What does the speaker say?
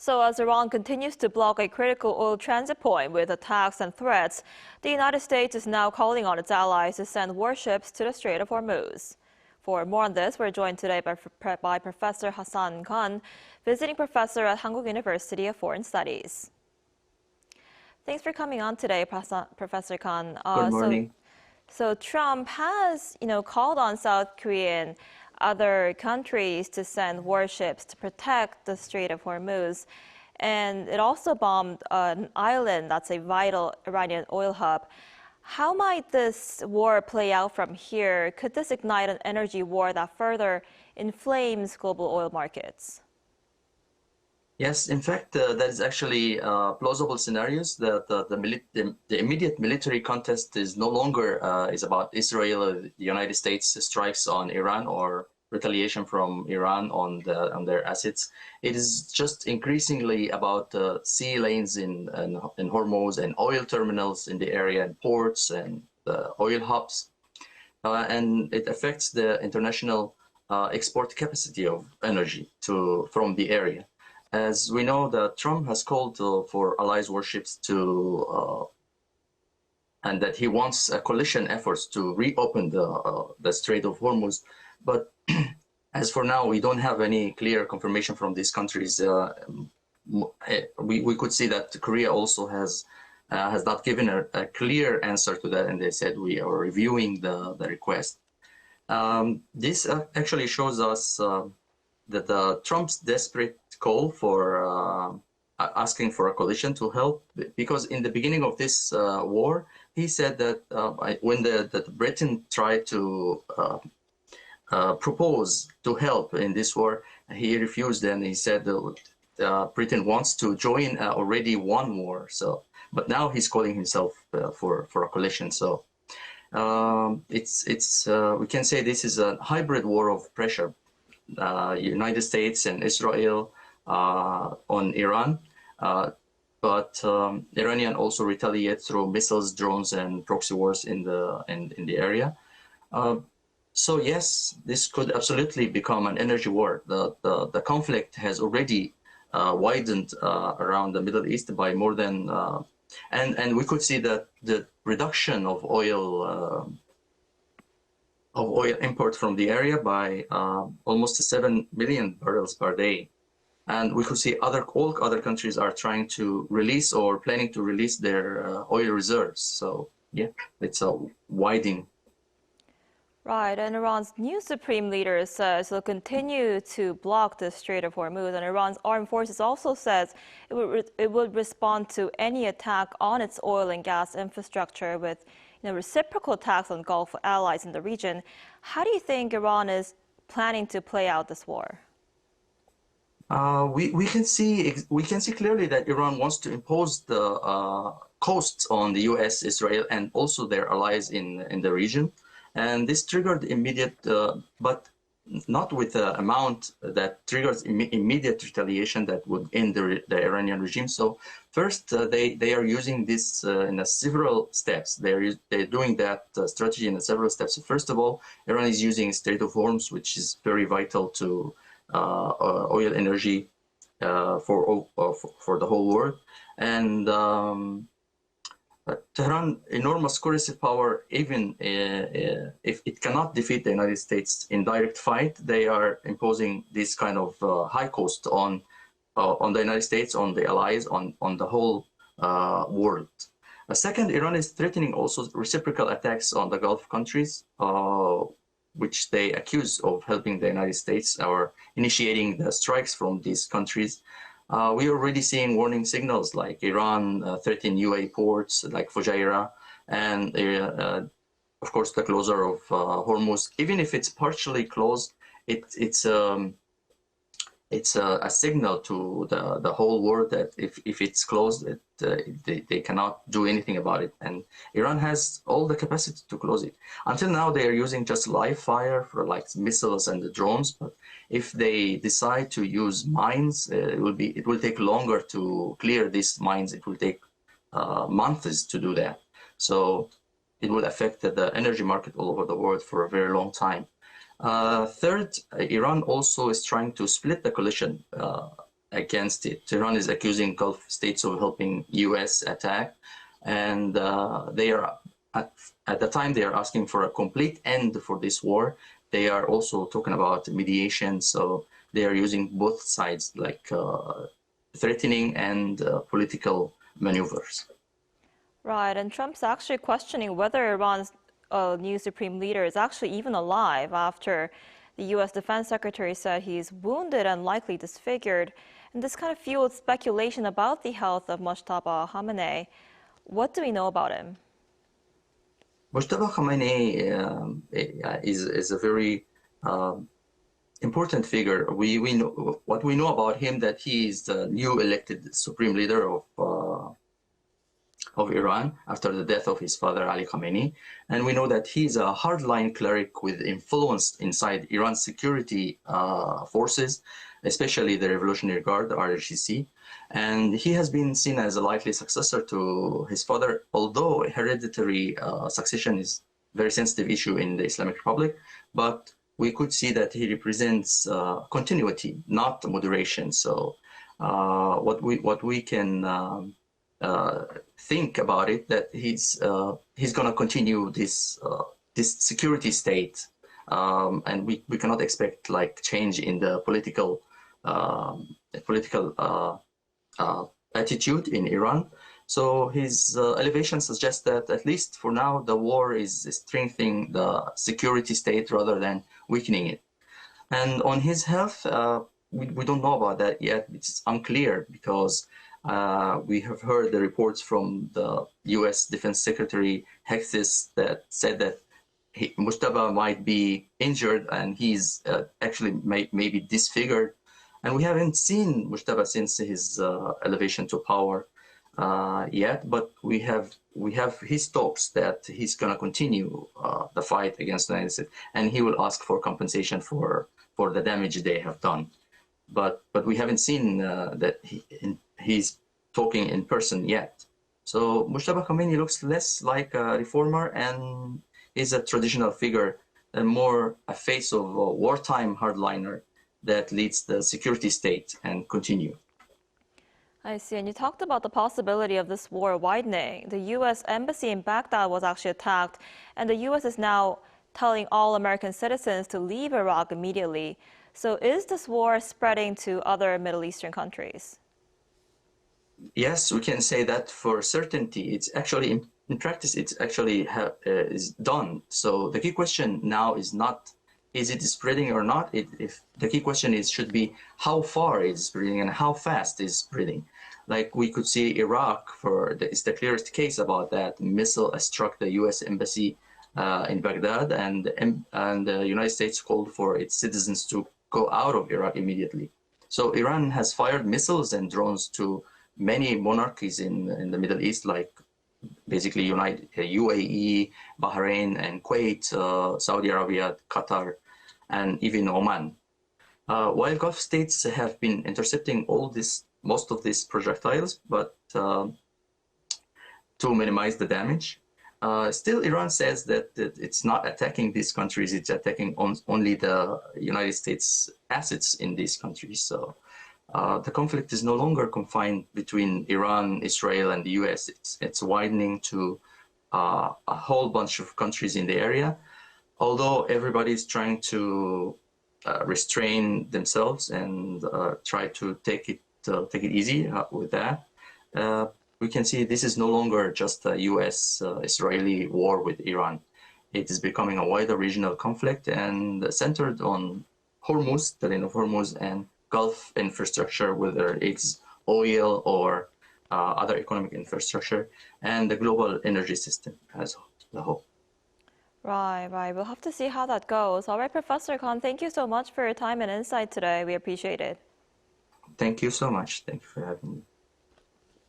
So as Iran continues to block a critical oil transit point with attacks and threats, the United States is now calling on its allies to send warships to the Strait of Hormuz. For more on this, we're joined today by Professor Hassan Geon, visiting professor at Hankuk University of Foreign Studies. Thanks for coming on today, Professor Geon. Good morning. So Trump has, called on South Korea and other countries to send warships to protect the Strait of Hormuz. And it also bombed an island that's a vital Iranian oil hub. How might this war play out from here? Could this ignite an energy war that further inflames global oil markets? Yes, in fact, that is actually plausible scenarios. That the immediate military contest is no longer is about Israel or the United States strikes on Iran or retaliation from Iran on their assets. It is just increasingly about sea lanes in Hormuz and oil terminals in the area and ports and oil hubs, and it affects the international export capacity of energy from the area. As we know, that Trump has called for allies warships to, and that he wants coalition efforts to reopen the Strait of Hormuz. But as for now, we don't have any clear confirmation from these countries. We could see that Korea also has not given a clear answer to that, and they said we are reviewing the request. This actually shows us that Trump's desperate call for asking for a coalition to help, because in the beginning of this war, he said that when Britain tried to propose to help in this war, he refused, and he said Britain wants to join already one war. So, but now he's calling himself for a coalition. So we can say this is a hybrid war of pressure. United States and Israel on Iran, but Iranian also retaliate through missiles, drones, and proxy wars in the area. So yes, this could absolutely become an energy war. The conflict has already widened around the Middle East by more than, and we could see that the reduction of oil import from the area by almost 7 million barrels per day. And we could see all other countries are trying to release or planning to release their oil reserves. So yeah, it's a widening. Right, and Iran's new supreme leader says he'll continue to block the Strait of Hormuz, and Iran's armed forces also says it would respond to any attack on its oil and gas infrastructure with reciprocal attacks on Gulf allies in the region. How do you think Iran is planning to play out this war? We can see clearly that Iran wants to impose the costs on the U.S., Israel, and also their allies in the region. And this triggered immediate, but not with the amount that triggers immediate retaliation that would end the Iranian regime. So first, they are using this in several steps. They're doing that strategy in several steps. So first of all, Iran is using Strait of Hormuz, which is very vital to oil energy for the whole world. And Tehran, enormous coercive power, even if it cannot defeat the United States in direct fight, they are imposing this kind of high cost on the United States, on the allies, on the whole world. Second, Iran is threatening also reciprocal attacks on the Gulf countries, which they accuse of helping the United States or initiating the strikes from these countries. We are already seeing warning signals like Iran threatening UAE ports like Fujairah, and of course the closure of Hormuz. Even if it's partially closed, it's a signal to the whole world that if it's closed, they cannot do anything about it. And Iran has all the capacity to close it. Until now, they are using just live fire for like missiles and the drones. But if they decide to use mines, it will take longer to clear these mines. It will take months to do that. So it will affect the energy market all over the world for a very long time. Third, Iran also is trying to split the coalition against it. Tehran is accusing Gulf states of helping U.S. attack, and they are at the time they are asking for a complete end for this war. They are also talking about mediation, so they are using both sides, like threatening and political maneuvers. Right, and Trump's actually questioning whether Iran's new supreme leader is actually even alive after the U.S. Defense Secretary said he's wounded and likely disfigured. And this kind of fueled speculation about the health of Mojtaba Khamenei. What do we know about him? Mojtaba Khamenei is a very important figure. We know what we know about him, that he is the new elected supreme leader of Iran after the death of his father Ali Khamenei, and we know that he's a hardline cleric with influence inside Iran's security forces, especially the Revolutionary Guard, the RGC, and he has been seen as a likely successor to his father, although hereditary succession is a very sensitive issue in the Islamic Republic, but we could see that he represents continuity, not moderation. So what we can think about it, that he's going to continue this security state, and we cannot expect like change in the political attitude in Iran. So his elevation suggests that at least for now the war is strengthening the security state rather than weakening it. And on his health, we don't know about that yet. It's unclear because we have heard the reports from the U.S. Defense Secretary Hexis that said that Mojtaba might be injured and he's actually maybe disfigured. And we haven't seen Mojtaba since his elevation to power yet, but we have his talks that he's going to continue the fight against the United States, and he will ask for compensation for the damage they have done. But we haven't seen that he's talking in person yet. So Mojtaba Khamenei looks less like a reformer and is a traditional figure, and more a face of a wartime hardliner that leads the security state and continue. I see. And you talked about the possibility of this war widening. The U.S. embassy in Baghdad was actually attacked, and the U.S. is now telling all American citizens to leave Iraq immediately. So is this war spreading to other Middle Eastern countries? Yes, we can say that for certainty. It's actually, in practice, it's actually is done. So the key question now is not, is it spreading or not? If the key question should be how far is spreading and how fast is spreading. Like we could see Iraq is the clearest case about that. Missile struck the U.S. embassy in Baghdad, and the United States called for its citizens to go out of Iraq immediately. So Iran has fired missiles and drones to many monarchies in the Middle East, like basically UAE, Bahrain, and Kuwait, Saudi Arabia, Qatar, and even Oman. While Gulf states have been intercepting most of these projectiles, but to minimize the damage, still Iran says that it's not attacking these countries; it's attacking only the United States assets in these countries. So the conflict is no longer confined between Iran, Israel, and the U.S. It's widening to a whole bunch of countries in the area. Although everybody is trying to restrain themselves and try to take it easy with that, we can see this is no longer just a U.S.-Israeli war with Iran. It is becoming a wider regional conflict and centered on Hormuz, the Strait of Hormuz, and Gulf infrastructure, whether it's oil or other economic infrastructure, and the global energy system as a whole. Right. We'll have to see how that goes. All right, Professor Khan, thank you so much for your time and insight today. We appreciate it. Thank you so much. Thank you for having me.